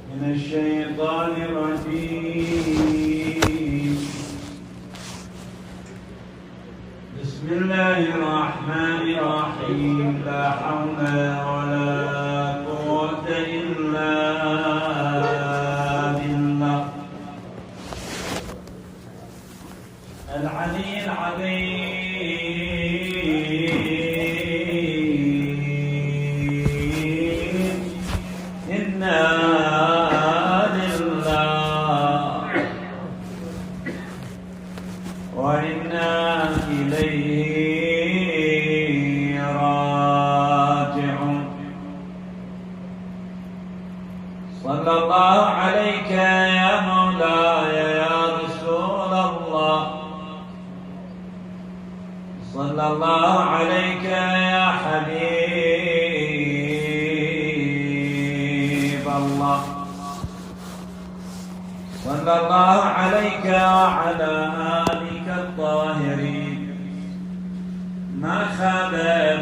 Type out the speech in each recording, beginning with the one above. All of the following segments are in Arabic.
من الشيطان الرجيم. بسم الله الرحمن الرحيم. لا حول ولا قوة إلا بالله العلي العظيم. إنا لله وإنا إليه راجعون. صلى الله عليك يا مولاي يا رسول الله. صلى الله عليك يا حبيب الله. صلى الله عليك وعلى آلك الطاهرين. ما خاب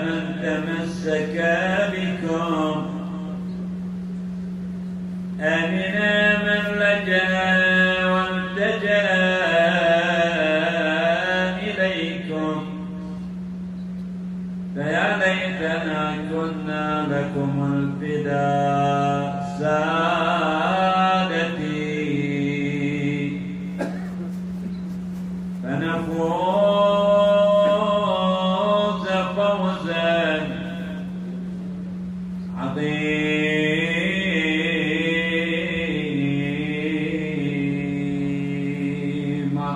من تمسك بكم، أمن من لجأ والتجأ إليكم. فيا ليتنا كنا لكم الفداء سادتي، فنفوز فوزا عظيما.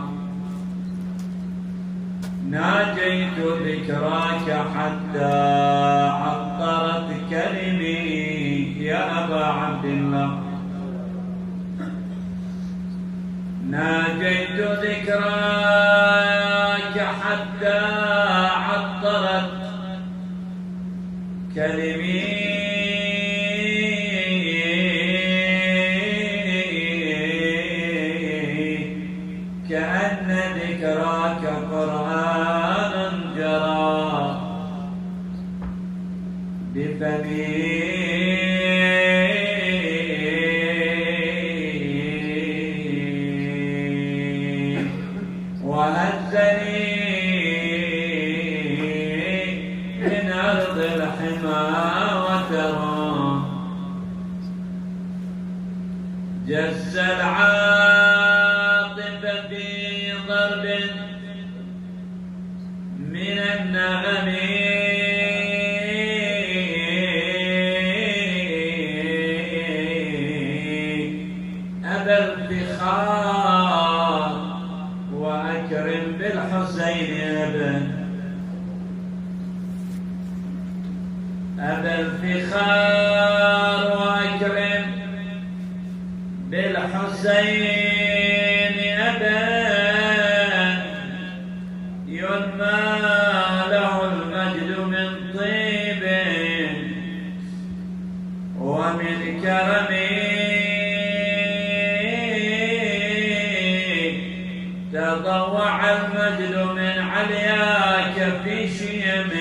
ناجيت ذكراك حتى عطرت كلمي يا أبا عبد الله. ناجيت ذكراك حتى عطرت كلمي كأن ذكراك قرآن جرى بفمي. وهزني من أرض الحمى وترى جس العاطف في ضرب من النغم. أبى الفخار وأكرم بالحسين أبى الفخار وأكرم بالحسين أبا ينمى له المجد من طيب ومن كرم. تضوع المجد من علياك في شيم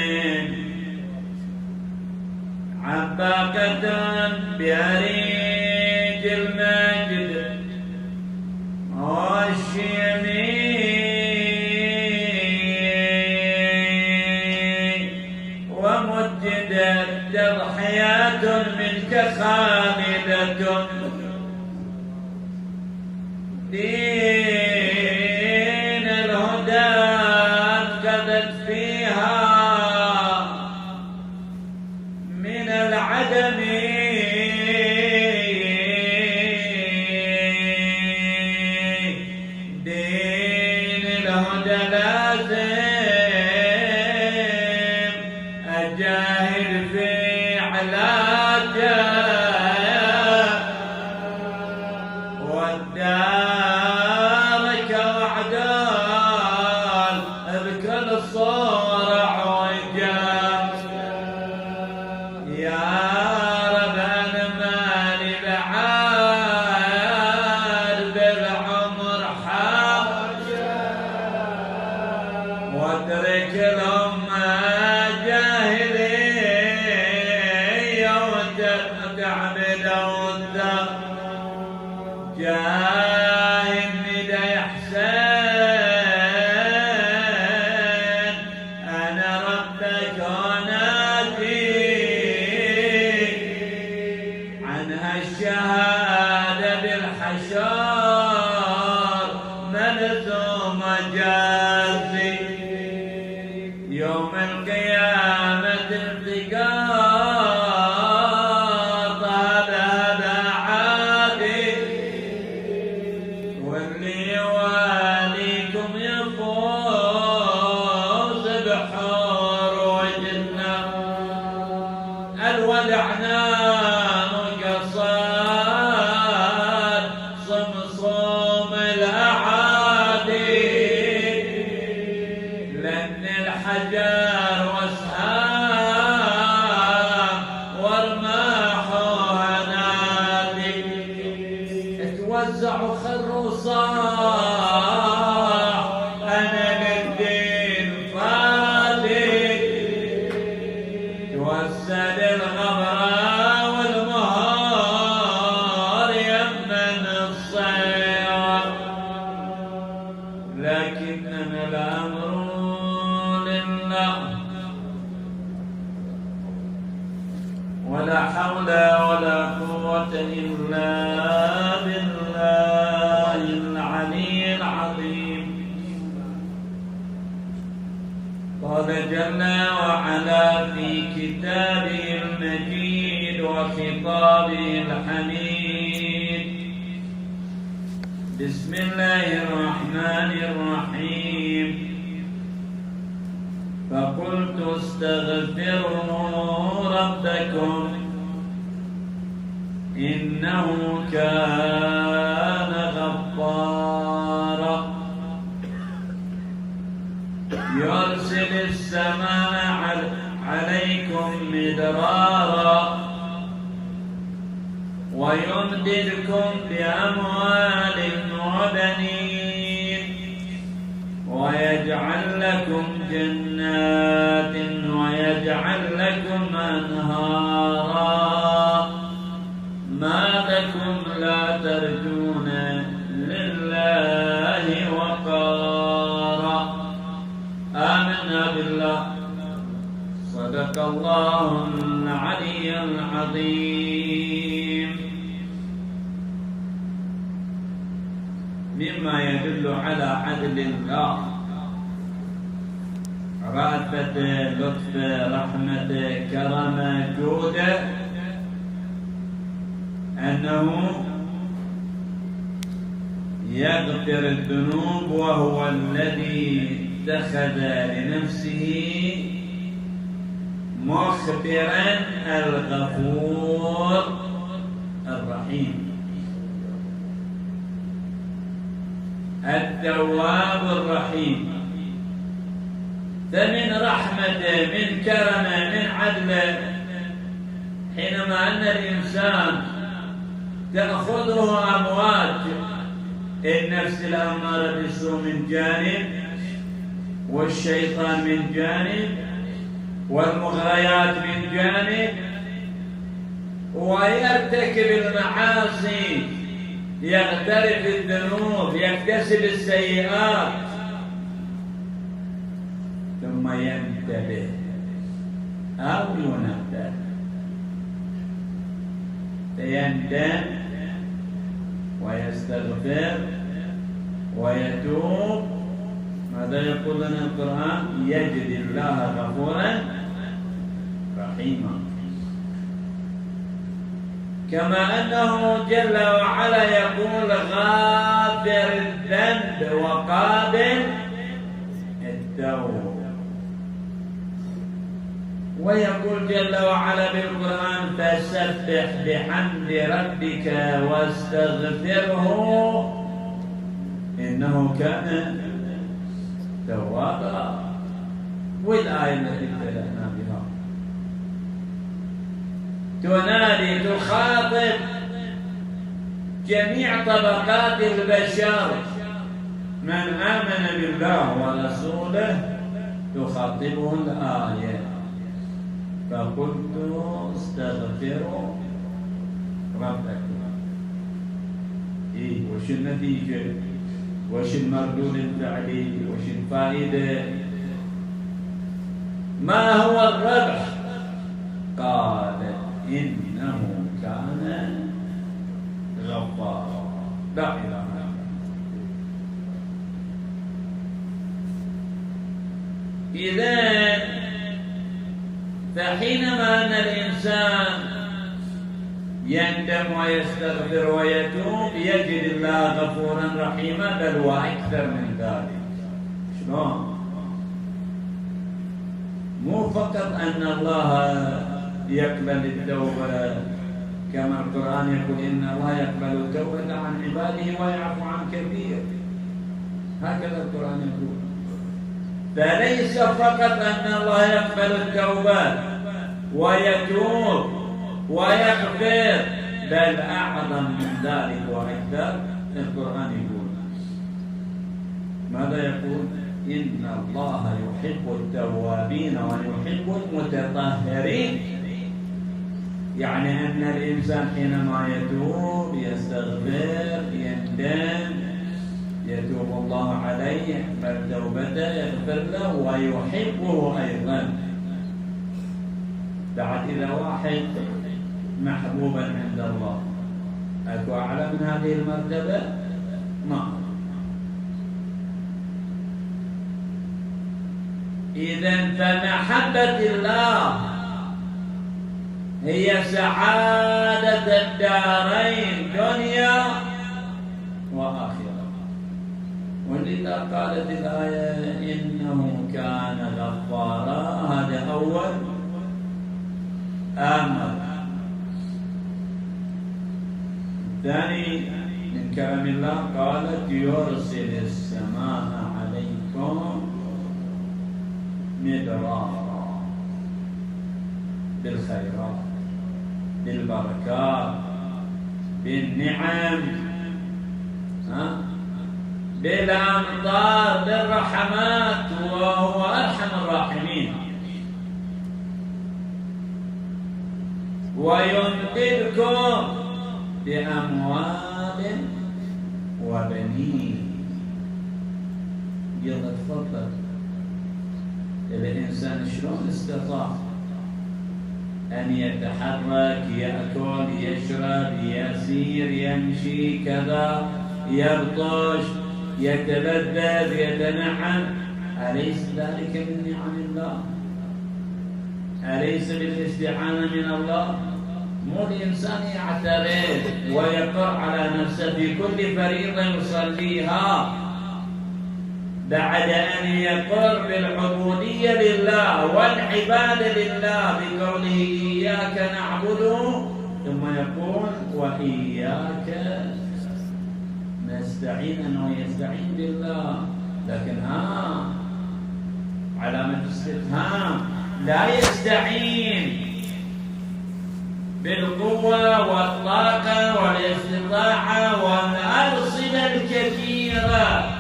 عباقة بأريج المجد والشيم. ومجدت تضحيات منك خالدة دين الهدى أنقذت فيها من العدم. دين الهدى لازم أجاهد في علاجه والدارك وعدال بكل صورع وجاز. يا رب أنا مالي بعاد بالعمر حاجة واترك الأمة جاهلين والعنان قصار صمصوم الأعادي لأن الحجر واسهام ورماحها نادي توزعوا خروا صاح أنا للدين فادي توسل الغبرة والمهار يمن الصير لكننا الأمر لله ولا حول ولا قوة إلا بالله العلي العظيم. قال جل وعلا في كتابه المجيد وخطابه الحميد: بسم الله الرحمن الرحيم. فقلت استغفروا ربكم إنه كان غفارا يرسل السماء عليكم مدرارا ويمددكم بأموال وبنين ويجعل لكم جنات ويجعل لكم أنهارا ما لكم لا ترجون لله وقارا. آمنا بالله. صدق الله العلي العظيم. مما يدل على عدل الله، رأفة لطف رحمة كرم جوده، أنه يغفر الذنوب وهو الذي اتخذ لنفسه مخبرا الغفور الرحيم التواب الرحيم. فمن رحمته من كرمه من عدله حينما أن الإنسان تأخذه أمواج النفس الأمارة بالسوء من جانب والشيطان من جانب والمغريات من جانب ويرتكب المعاصي يغترف الذنوب يكتسب السيئات ثم ينتبه أو ينبه فيندم ويستغفر ويتوب. ماذا يقول لنا القرآن؟ يجد الله غفورا رحيما. كما أنه جل وعلا يقول غافر الذنب وقابل التوب، ويقول جل وعلا بالقرآن فسبح بحمد ربك واستغفره إنه كان توابا. والآية التي ابتدأنا بها تنادي تخاطب جميع طبقات البشر، من آمن بالله ورسوله تخاطبه الآية فقلت استغفروا ربكم. وش النتيجة؟ وش المردود الفعلي؟ وش الفائدة؟ ما هو الربح؟ قال إنه كان غفارا. لا إله إلا الله. إذا فحينما أن الإنسان يندم ويستغفر ويتوب يجد الله غفورا رحيما، بل وأكثر من ذلك. شلون؟ مو فقط أن الله يقبل التوبة، كما القرآن يقول إن الله يقبل التوبة عن عباده ويعفو عن كثير، هكذا القرآن يقول. فليس فقط أن الله يقبل التوبة ويتوب ويغفر، بل أعظم من ذلك وأكثر. القرآن يقول ماذا يقول؟ إن الله يحب التوابين ويحب المتطهرين. يعني أن الإنسان حينما يتوب يستغفر يندم يتوب الله عليه يقبل توبته يغفر له ويحبه أيضا. بعد إذا واحد محبوبا عند الله أكو أعلى من هذه المرتبة؟ ما. إذن فمحبة الله هي سعادة الدارين دنيا وآخرة. ولذا قالت الآية إنه كان غفارا، هذا أول أمر. الثاني من كلام الله قالت يرسل السماء عليكم مدرارا بالخيرات بالبركات بالنعم بالأمطار بالرحمات، وهو أرحم الراحمين. ويمددكم بأموال وبنين. يلا تفضل. الإنسان شلون استطاع أن يتحرك يأكل يشرب يسير يمشي كذا يبطش يتلذذ يتنعم؟ أليس ذلك من نعم الله؟ أليس بالاستعانة من الله؟ مو الإنسان يعترض ويقر على نفسه في كل فريضة يصليها بعد أن يقر بالعبودية لله والعبادة لله بقوله إياك نعبد، ثم يقول وإياك نستعين، أنه يستعين بالله. لكن علامة استفهام، لا يستعين بالقوة والطاقة والاستطاعة والأرصدة الكثيرة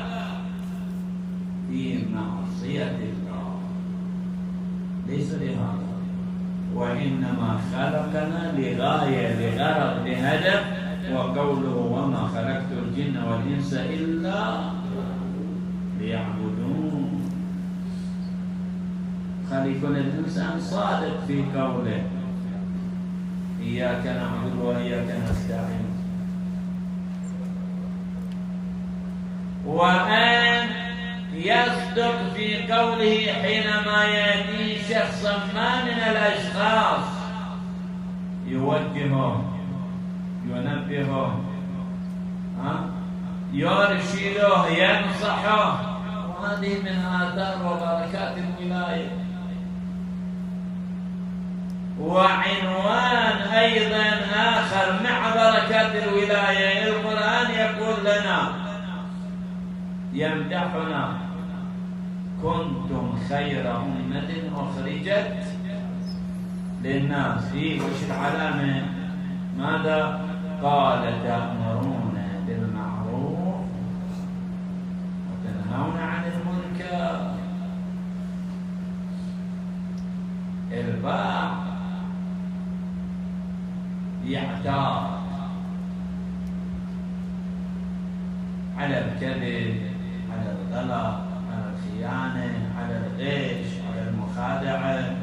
في معصية الله، ليس لهذا. وإنما خلقنا لغاية لغرض لهدف، وقوله وما خلقت الجن والإنس إلا ليعبدون. خليكن الإنسان صادق في قوله إياك نعبد وإياك نستعين. وأن يصدق في قوله حينما يأتي شخصا ما من الأشخاص يوجهه ينبهه يرشده ينصحه، وهذه من آثار وبركات الولاية. وعنوان أيضا آخر مع بركات الولاية، القرآن يقول لنا يمدحنا كنتم خير أمة أخرجت للناس. وش العلامة؟ ماذا قال؟ تأمرون بالمعروف وتنهون عن المنكر. الباع يعتاد على الكذب على الغلط على الخيانة على الغش على المخادعة،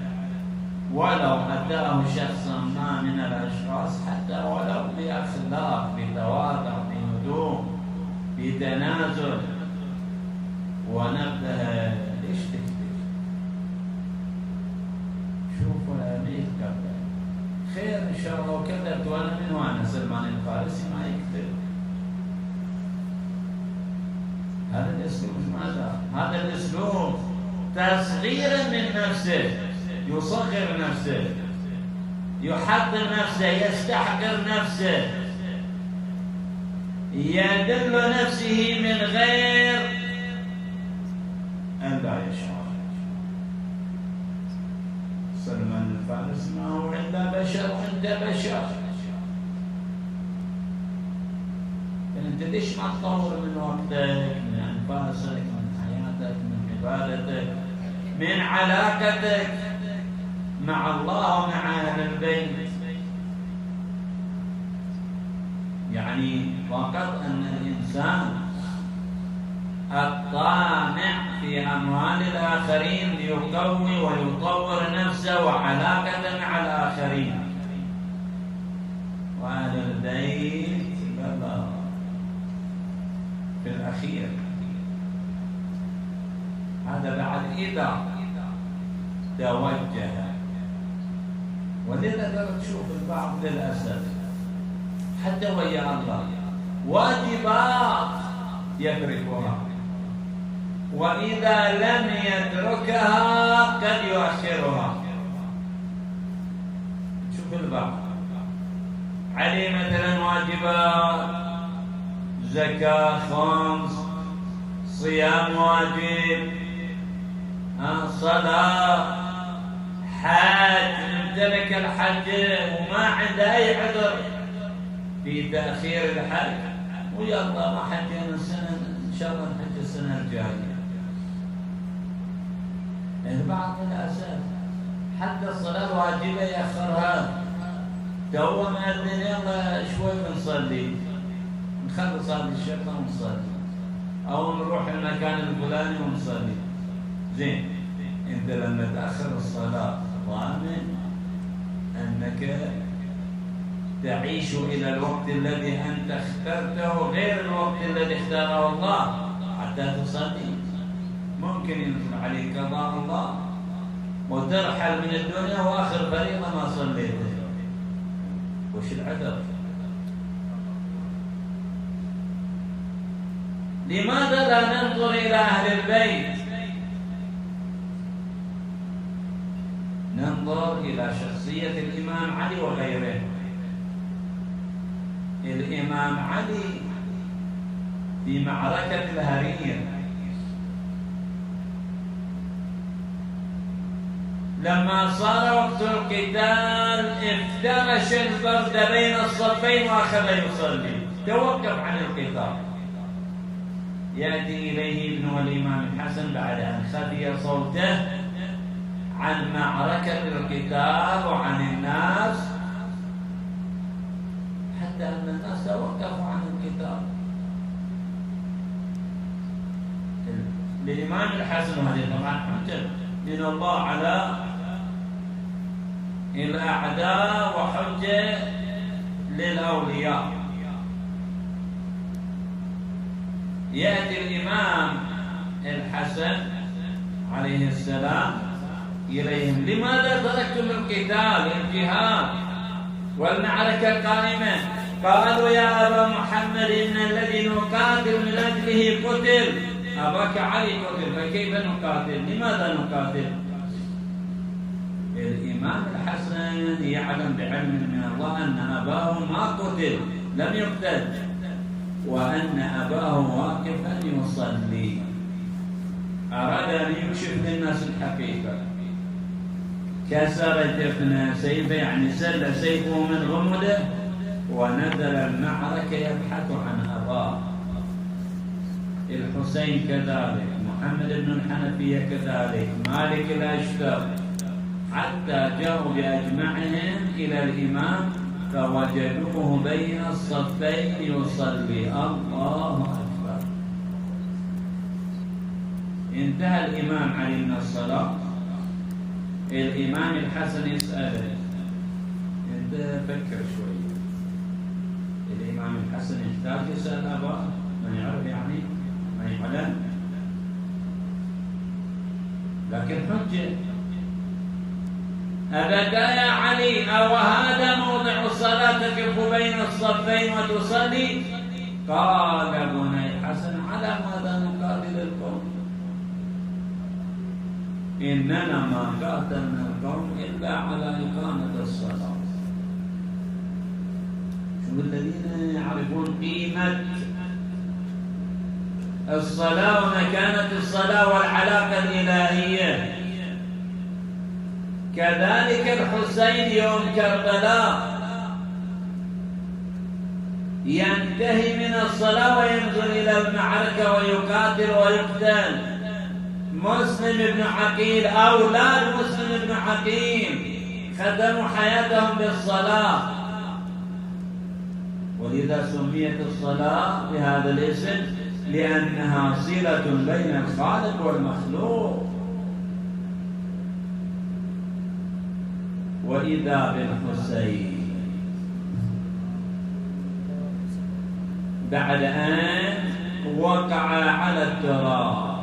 ولو أتاه شخصا ما من الأشخاص حتى ولو بأخلاق بتواضع بهدوء بتنازل ونبه ليش تكتب؟ شوفوا الأمير قبل خير إن شاء الله وكذبت وأنا من وأنا سلمان الفارسي ما يكتب. هذا الأسلوب ماذا؟ هذا الأسلوب تصغيرا من نفسه، يصغر نفسه يحطم نفسه، يستحقر نفسه، يدل نفسه من غير أن لا يشعر. سلمان الفارس ما هو إلا بشر وأنت بشر، أنت ليش ما تطور من وقتك، من أنفاسك، من حياتك، من عبادتك، من علاقتك مع الله ومع أهل البيت؟ يعني فقط أن الإنسان الطامع في أموال الآخرين ليقوي ويطور نفسه وعلاقته مع الآخرين، وأهل البيت بابا في الأخير. هذا بعد إذا توجه. ولذا تشوف البعض للأسف حتى ويا الله واجبات يتركها، وإذا لم يتركها قد يؤخرها. شوف البعض عليه مثلا واجبات زكاة 5، صيام واجب، صلاة، حج، امتلك الحج وما عنده أي عذر في تأخير الحج، ويلا ما حجينا السنة، إن شاء الله نحج السنة الجاية. البعض للأسف حتى الصلاة واجبة يأخرها، تو مأذن يلا شوي بنصلي، نخلص هذه الشغلة ونصلي، أو نروح المكان الفلاني ونصلي. زين، أنت لما تأخر الصلاة ضامن أنك تعيش إلى الوقت الذي أنت اخترته غير الوقت الذي اختاره الله حتى تصلي. ممكن ينزل عليك قضاء الله وترحل من الدنيا وآخر فريضة ما صليته. وش العذر؟ لماذا لا ننظر إلى أهل البيت؟ ننظر إلى شخصية الإمام علي وغيره. الإمام علي في معركة الهرير لما صار وقت القتال افترش البرد بين الصفين وأخذ يصلي، توقف عن القتال. يأتي إليه ابنه الإمام الحسن بعد أن خفي صوته عن معركة القتال وعن الناس، حتى أن الناس توقفوا عن القتال. للإمام الحسن، وهذه طبعا حجة من الله على الأعداء وحجة للأولياء. يأتي الإمام الحسن عليه السلام إليهم: لماذا تركتم القتال الجهاد والمعركة قائمة؟ قالوا: يا أبا محمد إن الذي نقاتل من أجله قتل، أباك علي قتل، فكيف نقاتل؟ لماذا نقاتل؟ الإمام الحسن يعلم بعلم من الله أن أباه ما قتل، لم يقتل، وأن أباه واقفا يصلي. أراد أن يكشف للناس الحقيقة. كسر جفن سيفه، يعني سل سيفه من غمده، ونزل المعركة يبحث عن أباه. الحسين كذلك، محمد بن الحنفية كذلك، مالك الأشتر، حتى جاءوا بأجمعهم إلى الإمام فوجدوه بين الصفين يصلي. الله أكبر! انتهى الإمام علي من الصلاة. الإمام الحسن يسأله: أنت فكر شوي، الإمام الحسن يحتاج يسأل أباه؟ ما يعرف يعني، ما يعلم، لكن حجة. أبدا يا علي، أو هذا موضع الصلاة تقف بين الصفين وتصلي؟ قال بني الحسن: على ماذا نقاتل القوم؟ إننا ما قاتلنا القوم إلا على إقامة الصلاة. والذين يعرفون قيمة الصلاة ومكانة الصلاة والعلاقة الإلهية. كذلك الحسين يوم كربلاء ينتهي من الصلاة وينزل إلى المعركة ويقاتل ويقتل. مسلم بن عقيل، أولاد مسلم بن عقيل ختموا حياتهم بالصلاة، ولذا سميت الصلاة بهذا الاسم لأنها صلة بين الخالق والمخلوق. وإذا بالحسين بعد أن وقع على التراب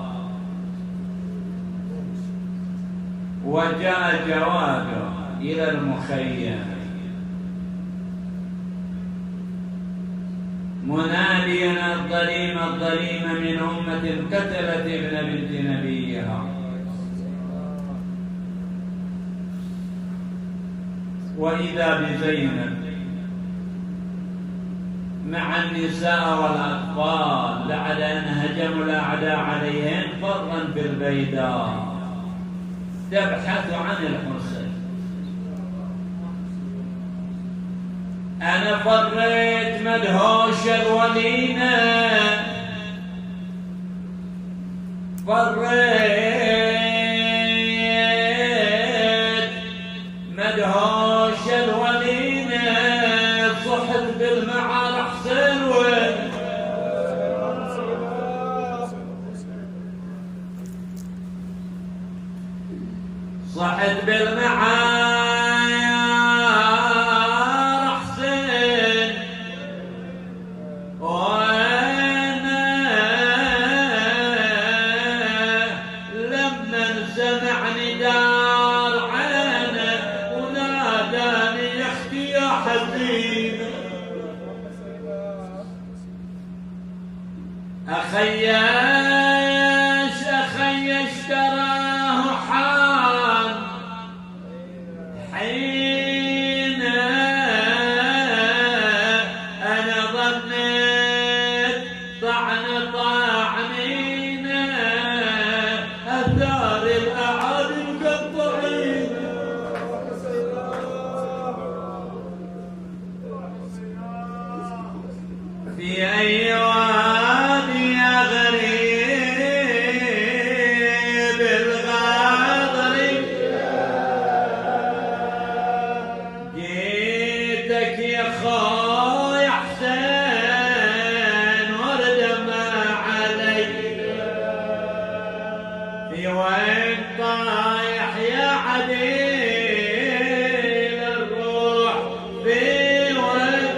وجاء جوابه إلى المخيم مناديا الظليم الظليم من أمة قتلت ابن بنت نبيها. وإذا بزينب مع النساء والأطفال بعد أن هجموا الأعداء عليهم فرا في البيداء تبحث عن الحسين. أنا فريت مدهوش الولينا، فريت مدهوش الولينا، صحت بالمعار حسين صحت بالمعار حسين، وانا لما سمعني دار عينه وناداني يا اختي يا حزين، أخيش تراه حال حين أنا ظنيت طعن طاعنينا أثار الأعادي مقطعين. في أي وادي يا غريب الغاضر جيتك يا خوي حسين ورد ما علي، في وين طايح يا عديل الروح، في وين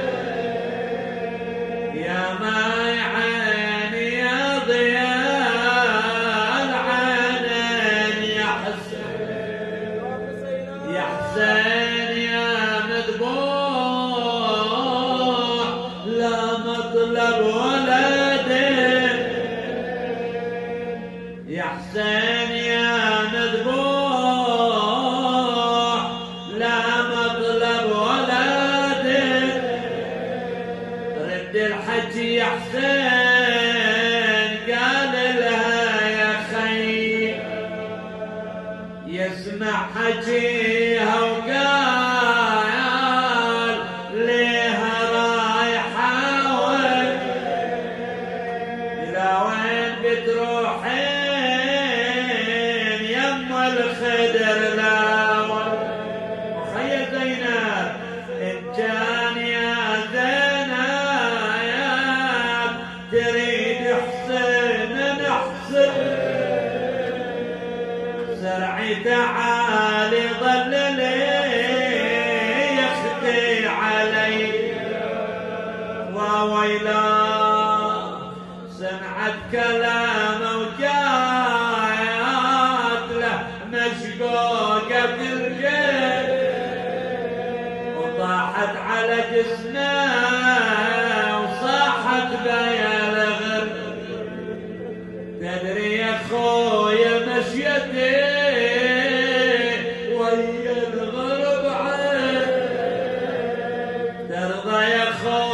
يا ماي عيني يا ضياء العينين يا حسين، يا حسين يا مذبوح لا مطلب ولا دين، يا حسين يا مذبوح لا مطلب ولا دين، رد الحكي يا حسين قال لها يا خي، يسمع حكيها وقال ليها رايحة وين، إلى وين بتروحين يم الخدر لاون. وخي زينب إن كان يا زينب تريد حسين نحسن، سرعي تعالي ظل لي يختي علي، وويلا سمعت كلامه وجات له مشقوقة الجيل، وطاحت على جسمه وصاحت بيا الغر، تدري يا خويا مشيتي ويا الغرب عين، ترضى يا خويا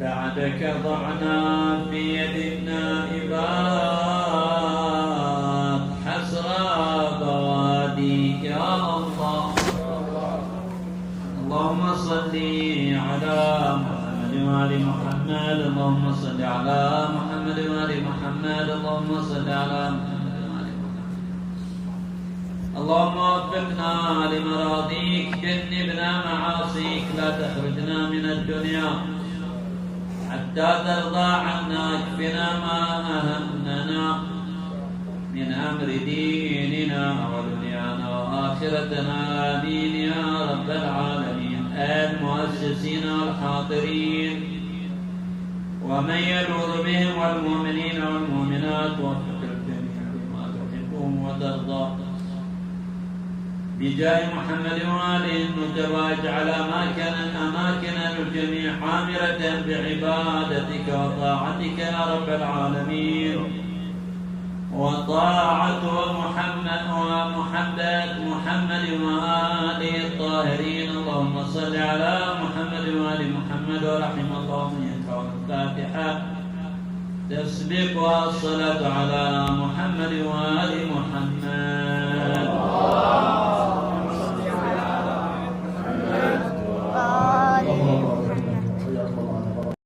بعدك ضعنا في يد النائبات حسرى بواديك يا الله. اللهم صل على محمد وآل محمد. اللهم صل على محمد وآل محمد. اللهم صل على محمد وآل محمد. اللهم وفقنا لمراضيك، جنبنا معاصيك، لا تخرجنا من الدنيا حتى ترضى عنا. اكفنا ما أهمنا من أمر ديننا ودنيانا وآخرتنا. آمين يا رب العالمين. المؤسسين والحاضرين ومن يلوذ بهم والمؤمنين والمؤمنات، وفق الجميع بما تحبهم وترضى بجاه محمد وآله النجب، واجعل أماكن الجميع عامرة بعبادتك وطاعتك يا رب العالمين، وطاعة محمد وآله الطاهرين. اللهم صل على محمد وآل محمد. ورحم الله من يقرأ الفاتحة تسبقها الصلاة على محمد وآل محمد.